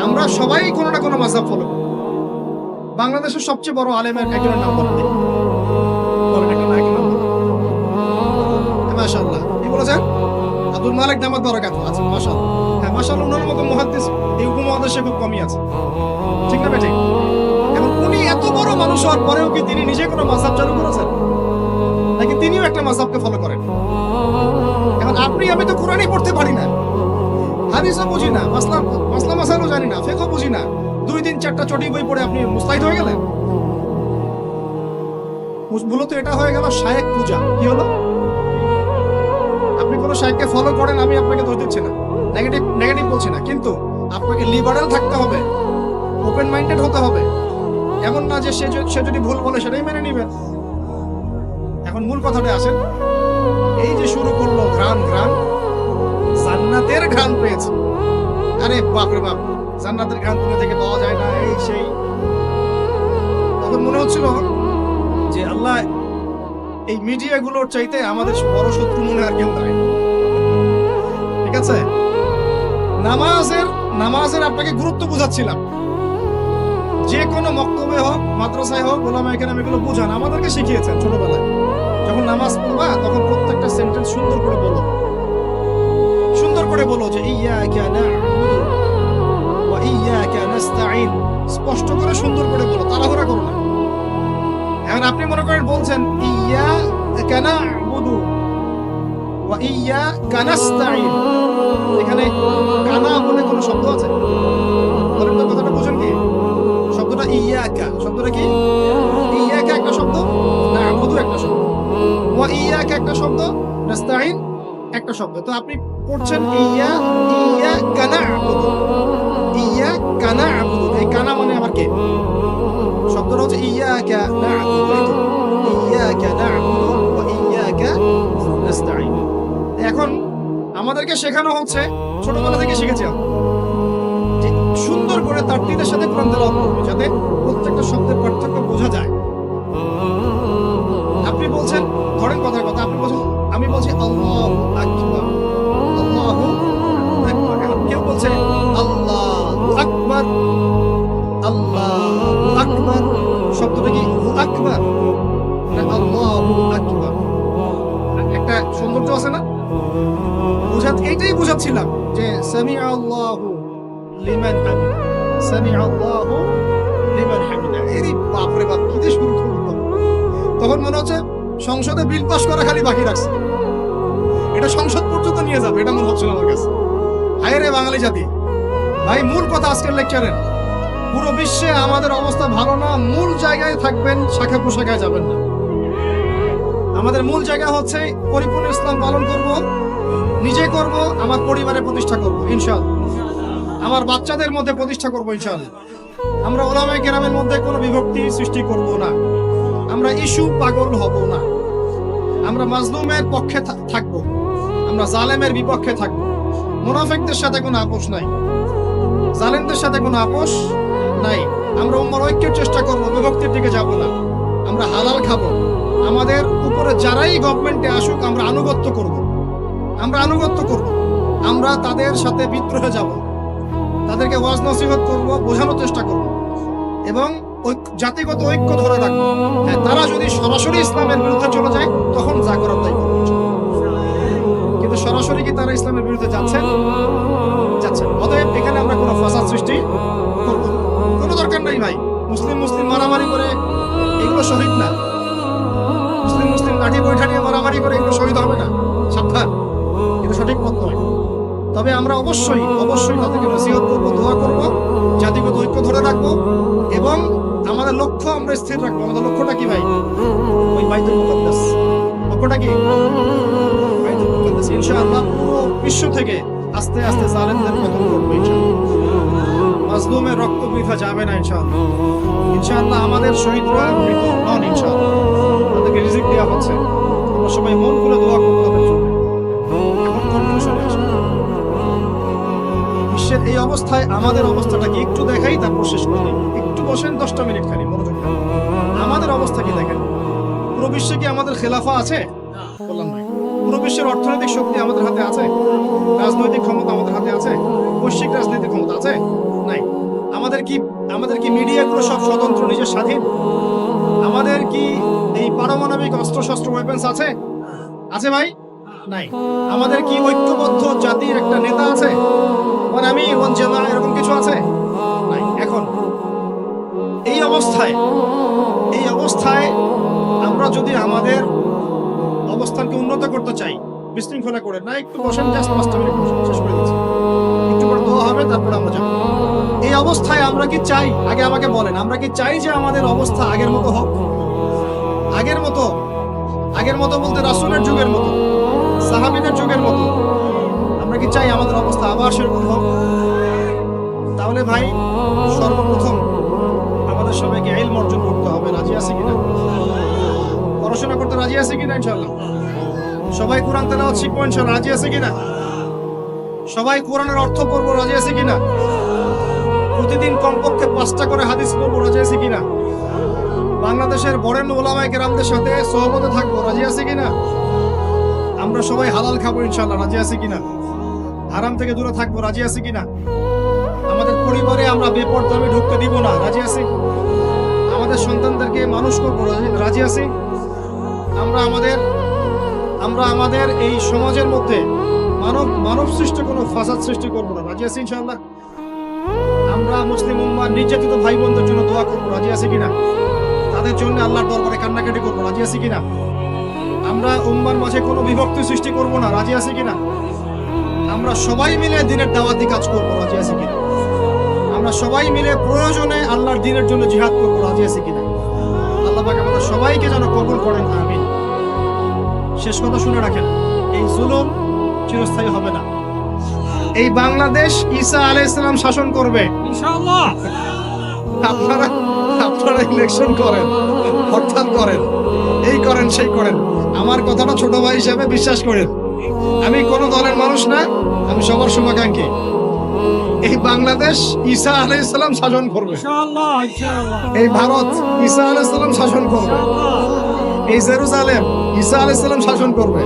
[SPEAKER 1] আমরা সবাই কোনো না কোনো মাযহাব ফলো করি। বাংলাদেশের সবচেয়ে বড় আলেমের একজনের নাম বলেন, বলেন একটা নায়কের নাম বলেন। মাশাআল্লাহ, কি বলেছেন? আব্দুল মালিক দামাত বারাকাতুহু। আচ্ছা, মাশাআল্লাহ। হ্যাঁ, মাশাআল্লাহ, ওনার মতো মুহাদ্দিস এই উপমহাদেশে খুব কমই আছে, ঠিক না বেঠিক? এবং উনি এত বড় মানুষ হওয়ার পরেও কি তিনি নিজে কোনো মাযহাব চালু করেছেন, নাকি তিনিও একটা মাযহাবকে ফলো করেন? এখন আপনি আমি তো কোরআনই পড়তে পারি না, হাদিসও বুঝি না, মাসলা মাসাইলও জানি না, ফিকহ বুঝি না, 2-3-4টা চটি বই পড়ে আপনি মুস্তাহিদ হয়ে গেলেন? মূলত এটা হয়ে গেল শায়েখ পূজা। কি হলো? আপনি কোনো শায়েখকে ফলো করেন, আমি আপনাকে দোষ দিচ্ছি না, নেগেটিভ বলছি না, কিন্তু আপনাকে লিবারাল থাকতে হবে, ওপেন মাইন্ডেড হতে হবে। এমন না যে সে যদি ভুল বলে সেটাই মেনে নিবেন। এখন মূল কথাটা আসেন, এই যে শুরু করলো ঘ্রাণ, জান্নাতের ঘ্রাণ পেয়েছে। আরে বাপরে বাপ, জান্নাতের ঘ্রাণ দুনিয়া থেকে পাওয়া যায় না, এই সেই। তখন মনে হচ্ছিল যে আল্লাহ, এই মিডিয়াগুলোর চাইতে আমাদের বড় শত্রু মনে আর কেউ নাই। ঠিক আছে, নামাজের আপনাকে গুরুত্ব বুঝাচ্ছিলাম। যে কোনো মক্তবে হোক, মাদ্রাসায় হোক, ওলামায়ে কেরাম এগুলো বুঝান, আমাদেরকে শিখিয়েছেন ছোটবেলায়। যখন নামাজ পড়বা তখন প্রত্যেকটা সেন্টেন্স সুন্দর করে বলো যে ইয়্যাকা না'বুদু ওয়া ইয়্যাকা নাস্তাঈন। স্পষ্ট করে সুন্দর করে বলো, তাড়াহুড়া করো না। এখন আপনি মনে করেন বলছেন ইয়্যাকা না'বুদু ওয়া ইয়্যাকা নাস্তাঈন, এখানে কানা বলে কোনো শব্দ আছে? বলেন তো, কথাটা বুঝেন কি? শব্দটা ইয়্যাকা, শব্দটা কি? ইয়্যাকা একটা শব্দ, না'বুদু একটা শব্দ, ওয়া ইয়্যাকা একটা শব্দ, নাস্তাঈন একটা শব্দ। তো আপনি পড়ছেন ইয়্যাকা না'বুদু, ইয়্যাকা না'বুদু। এই কানা মানে আবার কে? শব্দটা হচ্ছে ইয়্যাকা না'বুদু, ইয়্যাকা না'বুদু ওয়া ইয়্যাকা নাস্তাঈন। এখন আমাদেরকে শেখানো হচ্ছে, ছোটবেলা থেকে শিখেছি আমরা, যে সুন্দর করে তারতিলের সাথে কোরআন তেলাওয়াত করবে, যাতে প্রত্যেকটা শব্দের পার্থক্য বোঝা যায়। আপনি বলছেন, ধরেন কথার কথা, আপনি বলছেন, আমি বলছি আল্লাহু আকবার, আল্লাহু আকবার। এখন কেউ বলছে আল্লাহু আকবার, আল্লাহু আকবার। শব্দটা কি হু আকবার না আল্লাহু আকবার? একটা সৌন্দর্য আছে না? এইটাই বুঝাচ্ছিলাম যে সামিআ আল্লাহু লিমান হামিদা, সামিআ আল্লাহু লিমান হামিদা। এই বাপরে বাপ, কি দিয়ে শুরু করব? তখন মনে হচ্ছে সংসদে বিল পাস করা খালি বাকি রাখছে, এটা সংসদ পর্যন্ত নিয়ে যাবে, এটা মনে হচ্ছিল আমার কাছে। হায় রে বাঙালি জাতি! ভাই, মূল কথা আজকের লেকচারের, পুরো বিশ্বে আমাদের অবস্থা ভালো না, মূল জায়গায় থাকবেন, শাখা প্রশাখায় যাবেন না। আমাদের মূল জায়গা হচ্ছে পরিপূর্ণ ইসলাম পালন করব, নিজে করব, আমার পরিবারে প্রতিষ্ঠা করব ইনশাআল্লাহ, আমার বাচ্চাদের মধ্যে প্রতিষ্ঠা করব ইনশাআল্লাহ। আমরা ওলামায়ে কেরামের মধ্যে কোনো বিভক্তি সৃষ্টি করব না, আমরা ইস্যু পাগল হব না, আমরা মাজলুমের পক্ষে থাকব, আমরা জালেমের বিপক্ষে থাকব। মুনাফিকদের সাথে কোনো আপোষ নাই, জালেমদের সাথে কোনো আপোষ নাই। আমরা উম্মার ঐক্যের চেষ্টা করব, বিভক্তির দিকে যাব না। আমরা হালাল খাবো, আমাদের উপরে যারাই গভর্নমেন্টে আসুক আমরা আনুগত্য করব, আমরা আনুগত্য করব, আমরা তাদের সাথে বিদ্রোহে যাব, তাদেরকে ওয়াজ নসিহত করব, বোঝানোর চেষ্টা করব এবং জাতিগত ঐক্য ধরে রাখবো। হ্যাঁ, তারা যদি সরাসরি ইসলামের বিরুদ্ধে চলে যায় তখন যা করার তাই করব, কিন্তু সরাসরি কি তারা ইসলামের বিরুদ্ধে যাচ্ছেন? যাচ্ছেন। অতএব এখানে আমরা কোনো ফাসাদ সৃষ্টি করব না, কোনো দরকার নাই ভাই। মুসলিম মারামারি করে এগুলো শহীদ না, মুসলিম লাঠি বৈঠা নিয়ে মারামারি করে এগুলো শহীদ হবে না, সাবধান, এটা সঠিক পথ নয়। তবে আমরা অবশ্যই তাদেরকে নসিহত করবো, দোয়া করবো, জাতিগত ঐক্য ধরে রাখবো এবং আমাদের লক্ষ্য আমরা স্থির রাখবো। আমাদের লক্ষ্যটা কি ভাই? ওই বাইতুল মুকাদ্দাস। লক্ষ্যটা কি? বাইতুল মুকাদ্দাস। ইনশাআল্লাহ পুরো বিশ্ব থেকে আস্তে আস্তে জালেমদের পতন করবো ইনশাআল্লাহ। মাজলুমের রক্ত বৃথা যাবে না ইনশাআল্লাহ। ইনশাআল্লাহ আমাদের শহীদরা মৃত নন ইনশাআল্লাহ, তাদেরকে রিজিক দেওয়া হচ্ছে। আমরা সবাই মন খুলে দোয়া করবো তাদের জন্য। এখন কনক্লুশনে আসবো। বিশ্বের এই অবস্থায় আমাদের অবস্থাটা কি একটু দেখাই, তারপর শেষ করে দিই। একটু বসেন 10টা মিনিট খালি মনোযোগ দেন। আমাদের অবস্থা কি দেখেন? পুরো বিশ্বে কি আমাদের খেলাফা আছে? বললাম না। পুরো বিশ্বের অর্থনৈতিক শক্তি আমাদের হাতে আছে? রাজনৈতিক ক্ষমতা আমাদের হাতে আছে? বৈশ্বিক রাজনৈতিক ক্ষমতা আছে? নাই। আমাদের কি মিডিয়াগুলো সব স্বতন্ত্র, নিজের স্বাধীন? আমাদের কি এই পারমাণবিক অস্ত্রশস্ত্র ওয়েপন্স আছে? আছে ভাই? নাই। আমাদের কি ঐক্যবদ্ধ জাতির একটা নেতা আছে? মানে আমি এরকম কিছু আছে? নাই। এখন এই অবস্থায় আমরা যদি আমাদের অবস্থানকে উন্নত করতে চাই, বিশৃঙ্খলা করে না, একটু বসেন, জাস্ট 5টা মিনিট বসেন, শেষ করে দিচ্ছি। একটু পরে দোয়া হবে, তারপরে আমরা যাবো। এই অবস্থায় আমরা কি চাই? আগে আমাকে বলেন, আমরা কি চাই যে আমাদের অবস্থা আগের মতো হোক? আগের মতো বলতে রাসূলের যুগের মতো, সাহাবীদের যুগের মতো আমরা কি চাই আমাদের অবস্থা আবার সেরকম হোক? তাহলে ভাই সর্বপ্রথম আমাদের সবাইকে ইলম অর্জন করতে হবে। রাজি আছে কিনা? পড়াশোনা করতে রাজি আছে কিনা? ইনশাআল্লাহ। সবাই কোরআন তেলাওয়াত শিখবো ইনশাআল্লাহ। রাজি আছে কিনা? সবাই কোরআনের অর্থ পড়বো। রাজি আছে কিনা? প্রতিদিন কমপক্ষে 5টা করে হাদিস পড়বো। রাজি আছে কিনা? বাংলাদেশের বরেণ্য ওলামায়ে কেরামদের সাথে সহবতে থাকবো। রাজি আছে কিনা? আমরা সবাই হালাল খাবো ইনশাআল্লাহ। রাজি আছে কিনা? হারাম থেকে দূরে থাকবো। রাজি আছে কিনা? আমাদের পরিবারে আমরা বেপরদামি ঢুকতে দিব না। রাজি আছি? আমাদের সন্তানদেরকে মানুষ করবো। রাজি আছি? আমরা আমাদের এই সমাজের মধ্যে মানব সৃষ্ট কোনো ফাসাদ সৃষ্টি করবো না। রাজি আছি ইনশাআল্লাহ? আমরা মুসলিম উম্মার নির্যাতিত ভাই বোনদের জন্য দোয়া করবো। রাজি আছে কিনা? তাদের জন্য আল্লাহর দরবারে কান্নাকাটি করবো। রাজি আছে কিনা? আমরা উম্মার মাঝে কোনো বিভক্তি সৃষ্টি করবো না। রাজি আছে কিনা? আমরা সবাই মিলে দ্বীনের দাওয়াতি কাজ করবো। রাজি আছে কিনা? আমরা সবাই মিলে প্রয়োজনে আল্লাহর দ্বীনের জন্য জিহাদ করবো। রাজি আছে কিনা? আল্লাহ পাক আমাদের সবাইকে যেন কবুল করেন, আমিন। শেষ কথা শুনে রাখেন, এই জুলুম চিরস্থায়ী হবে না। এই বাংলাদেশ ঈসা আলাইহিস সালাম শাসন করবে ইনশাআল্লাহ। আপনারা ইলেকশন করেন, হরতাল করেন, এই করেন সেই করেন, আমার কথাটা ছোট ভাই হিসেবে বিশ্বাস করেন। আমি কোন দলের মানুষ না, আমি সবার শুভাকাঙ্ক্ষী। এই বাংলাদেশ ঈসা আলাইহিস সালাম শাসন করবে ইনশাআল্লাহ। এই ভারত ঈসা আলাইহিস সালাম শাসন করবে। এই জেরুজালেম ঈসা আলাইহিস সালাম শাসন করবে।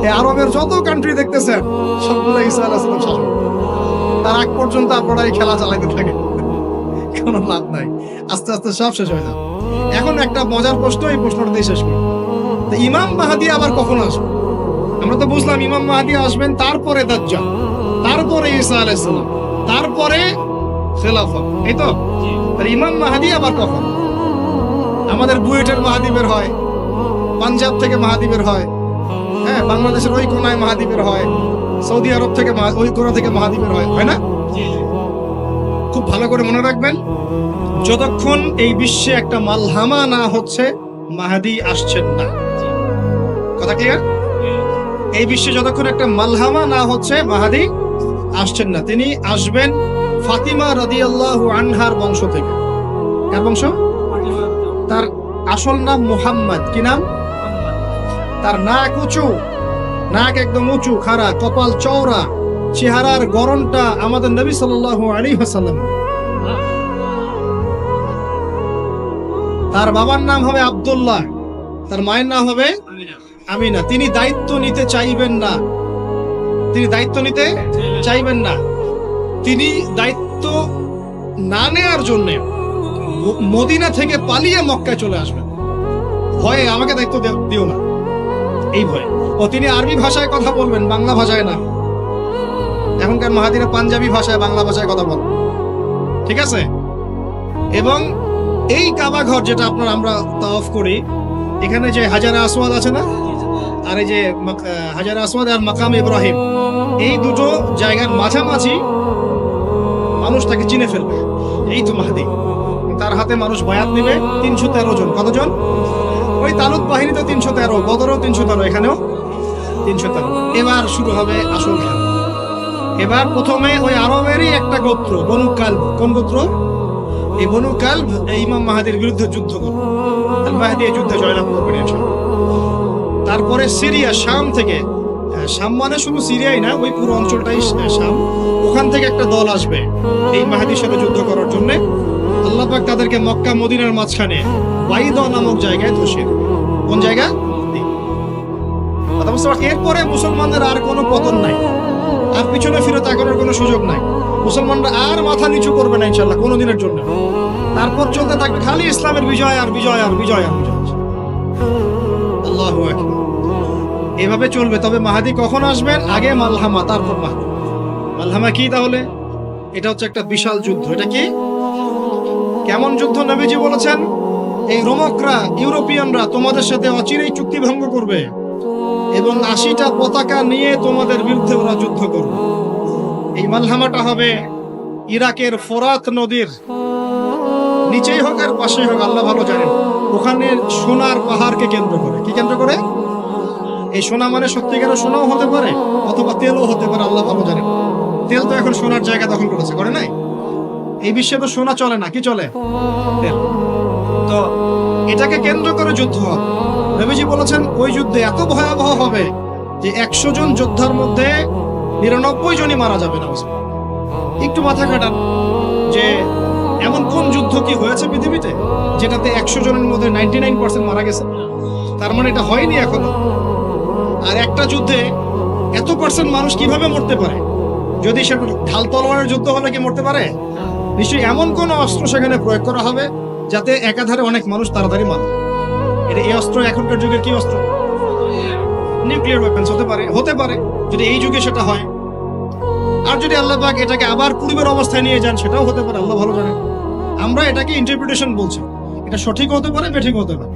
[SPEAKER 1] এই আরবের যত কান্ট্রি দেখতেছেন সবগুলো ঈসা আলাইহিস সালাম শাসন করবে। তার আগ পর্যন্ত আপনারা এই খেলা চালাতে থাকেন, কোনো লাভ নাই। আস্তে আস্তে সব শেষ হয়ে যাবে। এখন একটা মজার প্রশ্ন, এই প্রশ্নটা দিয়ে শেষ করি। তো ইমাম মাহদী আবার কখন আসবে? আমরা তো বুঝলাম ইমাম মাহদী আসবেন, তারপরে দাজ্জাল, তারপরে ঈসা আলাইহিস সালাম, তারপরে খেলাফত, এই তো। ইমাম মাহদী আবার কখন? আমাদের বুয়েটের মাহদী বের হয়, পাঞ্জাব থেকে মাহদী বের হয়, হ্যাঁ, বাংলাদেশের ওই কোনায় মাহদী বের হয়, সৌদি আরব থেকে ওই কোনা থেকে মাহদী বের হয়, হয় না? খুব ভালো করে মনে রাখবেন, যতক্ষণ এই বিশ্বে একটা মালহামা না হচ্ছে মাহদী আসছেন না। কথা ক্লিয়ার? এই বিশ্বে যতক্ষণ একটা মালহামা না হচ্ছে মাহাদি আসছেন না। তিনি আসবেন ফাতিমা রাদিয়াল্লাহু আনহার বংশ থেকে। কার বংশ? তার আসল নাম মুহাম্মদ। কি নাম? তার নাক উঁচু, নাক একদম উঁচু খাড়া, কপাল চওড়া, চেহারার গড়নটা আমাদের নবী সাল্লাল্লাহু আলাইহি ওয়াসাল্লাম। তার বাবার নাম হবে আব্দুল্লাহ, তার মায়ের নাম হবে আমিনা। তিনি দায়িত্ব নিতে চাইবেন না, তিনি দায়িত্ব নিতে চাইবেন না। তিনি দায়িত্ব না নেওয়ার জন্য মদিনা থেকে পালিয়ে মক্কায় চলে আসবেন। ভয়ে আমাকে দায়িত্ব দিও না, এই ভয়ে। ও তিনি আরবি ভাষায় কথা বলবেন, বাংলা ভাষায় না। এখনকার মাহাদিরা পাঞ্জাবি ভাষায়, বাংলা ভাষায় কথা বলবেন, ঠিক আছে? এবং এই কাবা ঘর যেটা আমরা তাওয়াফ করি, এখানে যে হাজারে আসওয়াদ আছে না, আর এই যে হাজারে আসওয়াদ আর মাকাম ইব্রাহিম, এই দুটো জায়গার মাঝামাঝি মানুষ তাকে চিনে ফেলবে, এই তো মাহদি। তার হাতে মানুষ বায়াত নেবে 313 জন। কতজন? ওই তালুত বাহিনীতে 313, বদরও 313, এখানেও 313। এবার শুরু হবে আসল খেলা। এবার প্রথমে ওই আরবেরই একটা গোত্র বনু কালব। কোন গোত্র? এই বনু কালব ইমাম মাহাদির বিরুদ্ধে যুদ্ধ করবে। আল মাহদি এই যুদ্ধে জয়লাভ করবেন ইনশাআল্লাহ। তারপরে সিরিয়া, শাম থেকে, শাম মানে শুধু সিরিয়াই না, ওই পুরো অঞ্চলটাই শাম, ওখান থেকে একটা দল আসবে এই মাহদির সাথে যুদ্ধ করার জন্য। আল্লাহ পাক তাদেরকে মক্কা মদিনার মাঝখানে বাইদা নামক জায়গায় ধসিয়ে দেবে। কোন জায়গা? কথা বুঝতে পারছি? এরপরে মুসলমানদের আর কোনো পতন নাই, আর পিছনে ফিরে তাকানোর কোনো সুযোগ নাই। মুসলমানরা আর মাথা নিচু করবে না ইনশাআল্লাহ কোনোদিনের জন্য। তারপর চলতে থাকবে খালি ইসলামের বিজয় আর বিজয় আর বিজয় আর বিজয়। আল্লাহু আকবার। এভাবে চলবে। তবে মাহাদি কখন আসবেন? আগে মালহামা, তারপর মাহাদি। মালহামা কি তাহলে? এটা হচ্ছে একটা বিশাল যুদ্ধ। এটা কি? কেমন যুদ্ধ? নবীজি বলেছেন এই রোমকরা, ইউরোপিয়ানরা তোমাদের সাথে অচিরেই চুক্তি ভঙ্গ করবে এবং 80টা পতাকা নিয়ে তোমাদের বিরুদ্ধে ওরা যুদ্ধ করবে। এই মালহামাটা হবে ইরাকের ফোরাত নদীর নিচেই হোক আর পাশেই হোক, আল্লাহ ভালো জানেন। ওখানে সোনার পাহাড়কে কেন্দ্র করে। কি কেন্দ্র করে? এই সোনা মানে সত্যিকারের সোনাও হতে পারে, অথবা তেলও হতে পারে, আল্লাহ ভালো জানেন। তেল তো এখন সোনার জায়গা দখল করেছে, করে নাই? এই বিশ্বে তো সোনা চলে না, কি চলে? তেল। তো এটাকে কেন্দ্র করে যুদ্ধ হবে। নবীজি বলেছেন ওই যুদ্ধে এত ভয়াবহ হবে যে 100 জন যোদ্ধার মধ্যে 99 জনই মারা যাবে না। একটু মাথা কাটান যে এমন কোন যুদ্ধ কি হয়েছে পৃথিবীতে যেটাতে 100 জনের মধ্যে 99% মারা গেছে? তার মানে এটা হয়নি এখনো। আর একটা যুদ্ধে এত পার্সেন্ট মানুষ কিভাবে মরতে পারে? যদি সেটা ঢাল তলোয়ারের যুদ্ধ হলে কি মরতে পারে? নিশ্চয়ই এমন কোন অস্ত্র সেখানে প্রয়োগ করা হবে যাতে একাধারে অনেক মানুষ তাড়াতাড়ি মারে। এটা এই অস্ত্র এখনকার যুগের কি অস্ত্র? নিউক্লিয়ার ওয়েপন্স হতে পারে, হতে পারে যদি এই যুগে সেটা হয়। আর যদি আল্লাহ পাক এটাকে আবার পূর্বের অবস্থায় নিয়ে যান, সেটাও হতে পারে, আল্লাহ ভালো জানেন। আমরা এটাকে ইন্টারপ্রিটেশন বলছি, এটা সঠিক হতে পারে, বেঠিক হতে পারে,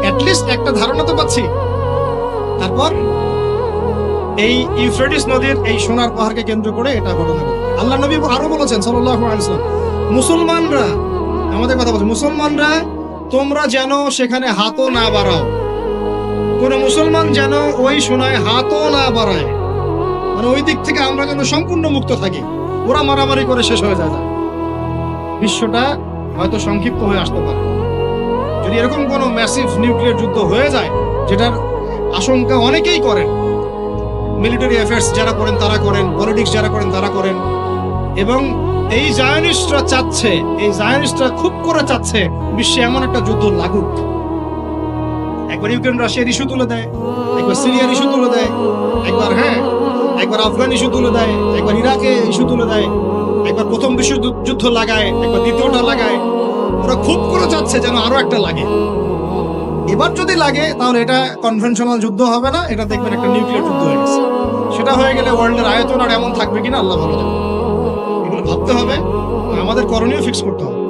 [SPEAKER 1] অ্যাটলিস্ট একটা ধারণা তো পাচ্ছি। তারপর এই ইউফ্রেটিস নদীর এই সোনার পাহাড়কে কেন্দ্র করে এটা ঘটনা ঘটে। আল্লাহ নবী আরো বলেছেন সাল্লাল্লাহু আলাইহি ওয়াসাল্লাম, মুসলমানরা, আমাদের কথা বলছে, মুসলমানরা তোমরা যেন সেখানে হাতও না বাড়াও। কোন মুসলমান যেন ওই সোনায় হাতও না বাড়ায়, মানে ওই দিক থেকে আমরা যেন সম্পূর্ণ মুক্ত থাকি। ওরা মারামারি করে শেষ হয়ে যায়, বিশ্বটা হয়তো সংক্ষিপ্ত হয়ে আসতে পারে। যদি এরকম কোনো ম্যাসিভ নিউক্লিয়ার যুদ্ধ হয়ে যায়, যেটার আশঙ্কা অনেকেই করেন, মিলিটারি অ্যাফেয়ার্স যারা করেন তারা করেন, পলিটিক্স যারা করেন তারা করেন, এবং এই জায়নিস্টরা চাচ্ছে, এই জায়নিস্টরা খুব করে চাচ্ছে বিশ্বে এমন একটা যুদ্ধ লাগুক। একবার ইউক্রেন রাশিয়ার ইস্যু তুলে দেয়, একবার সিরিয়ার ইস্যু তুলে দেয়, একবার আফগান ইস্যু তুলে দেয়, একবার ইরাকে ইস্যু তুলে দেয়, একবার প্রথম বিশ্বযুদ্ধ লাগায়, একবার দ্বিতীয়টা লাগায়। ওরা খুব করে চাচ্ছে যেন আরো একটা লাগে। এবার যদি লাগে তাহলে এটা কনভেনশনাল যুদ্ধ হবে না, এটা দেখবেন একটা নিউক্লিয়ার যুদ্ধ হয়ে গেছে। সেটা হয়ে গেলে ওয়ার্ল্ডের আয়তন আর এমন থাকবে কিনা আল্লাহ ভালো জানে। এগুলো ভাবতে হবে, আমাদের করণীয় ফিক্স করতে হবে।